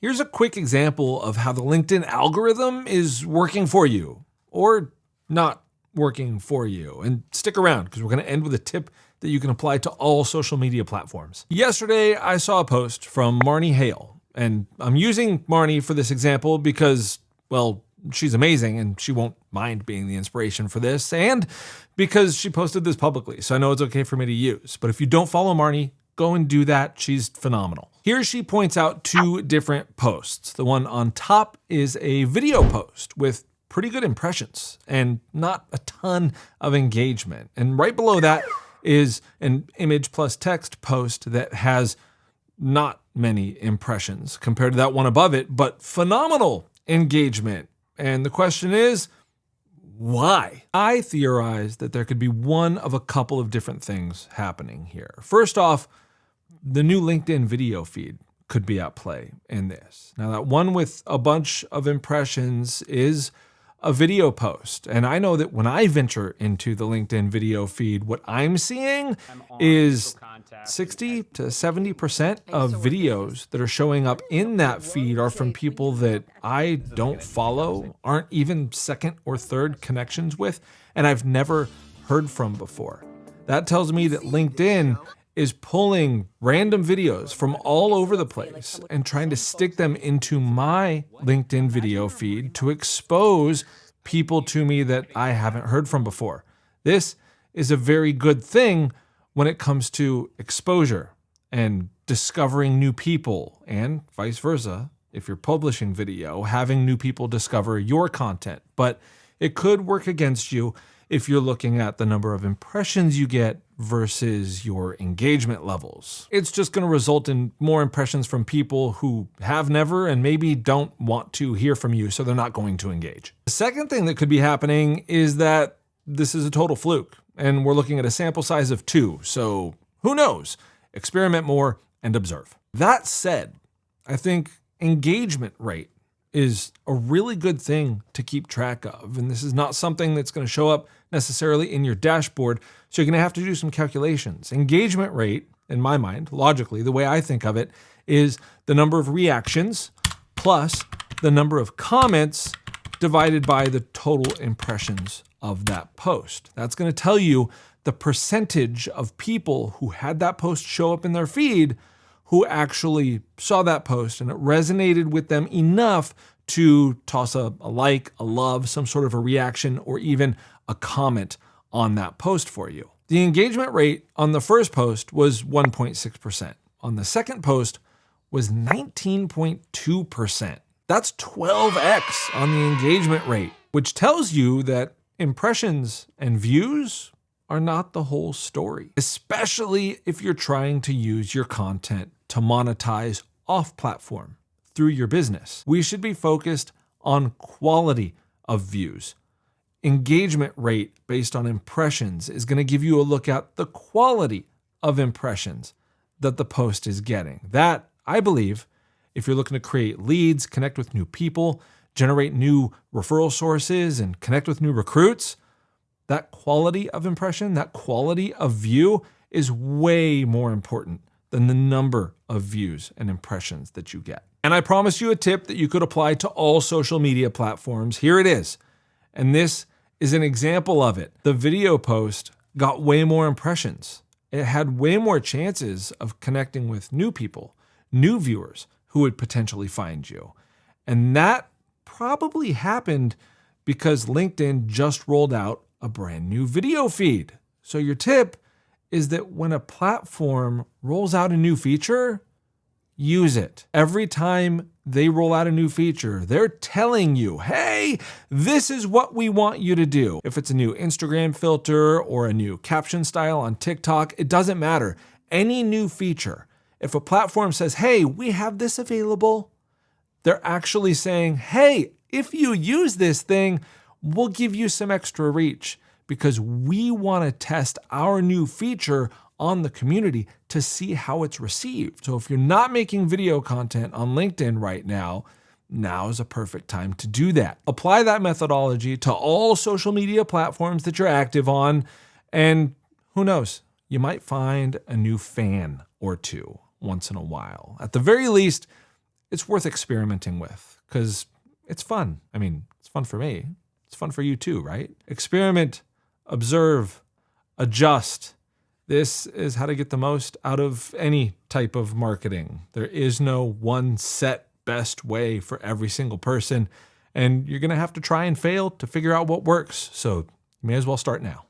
Here's a quick example of how the LinkedIn algorithm is working for you or not working for you. And stick around because we're going to end with a tip that you can apply to all social media platforms. Yesterday, I saw a post from Marnie Hale, and I'm using Marnie for this example because, well, she's amazing and she won't mind being the inspiration for this, and because she posted this publicly, so I know it's okay for me to use. But if you don't follow Marnie, go and do that. She's phenomenal. Here she points out two different posts. The one on top is a video post with pretty good impressions and not a ton of engagement. And right below that is an image plus text post that has not many impressions compared to that one above it, but phenomenal engagement. And the question is, why? I theorize that there could be one of a couple of different things happening here. First off, the new LinkedIn video feed could be at play in this. Now, that one with a bunch of impressions is a video post. And I know that when I venture into the LinkedIn video feed, what I'm seeing is 60 to 70% of videos that are showing up in that feed are from people that I don't follow, aren't even second or third connections with, and I've never heard from before. That tells me that LinkedIn is pulling random videos from all over the place and trying to stick them into my LinkedIn video feed to expose people to me that I haven't heard from before. This is a very good thing when it comes to exposure and discovering new people, and vice versa. If you're publishing video, having new people discover your content. But it could work against you if you're looking at the number of impressions you get versus your engagement levels. It's just going to result in more impressions from people who have never and maybe don't want to hear from you, so they're not going to engage. The second thing that could be happening is that this is a total fluke, and we're looking at a sample size of 2, so who knows? Experiment more and observe. That said, I think engagement rate is a really good thing to keep track of. And this is not something that's going to show up necessarily in your dashboard. So you're going to have to do some calculations. Engagement rate, in my mind, logically, the way I think of it, is the number of reactions plus the number of comments divided by the total impressions of that post. That's going to tell you the percentage of people who had that post show up in their feed who actually saw that post and it resonated with them enough to toss a like, a love, some sort of a reaction, or even a comment on that post for you. The engagement rate on the first post was 1.6%. On the second post was 19.2%. That's 12x on the engagement rate, which tells you that impressions and views are not the whole story, especially if you're trying to use your content to monetize off-platform through your business. We should be focused on quality of views. Engagement rate based on impressions is going to give you a look at the quality of impressions that the post is getting. That, I believe, if you're looking to create leads, connect with new people, generate new referral sources, and connect with new recruits, that quality of impression, that quality of view is way more important than the number of views and impressions that you get. And I promise you a tip that you could apply to all social media platforms. Here it is. And this is an example of it. The video post got way more impressions. It had way more chances of connecting with new people, new viewers who would potentially find you. And that probably happened because LinkedIn just rolled out a brand new video feed. So your tip is that when a platform rolls out a new feature, use it. Every time they roll out a new feature, they're telling you, hey, this is what we want you to do. If it's a new Instagram filter or a new caption style on TikTok, it doesn't matter. Any new feature, if a platform says, hey, we have this available, they're actually saying, hey, if you use this thing, we'll give you some extra reach because we want to test our new feature on the community to see how it's received. So if you're not making video content on LinkedIn right now, now is a perfect time to do that. Apply that methodology to all social media platforms that you're active on, and who knows, you might find a new fan or two once in a while. At the very least, it's worth experimenting with because it's fun. I mean, it's fun for me. It's fun for you too, right? Experiment, observe, adjust. This is how to get the most out of any type of marketing. There is no one set best way for every single person, and you're going to have to try and fail to figure out what works. So you may as well start now.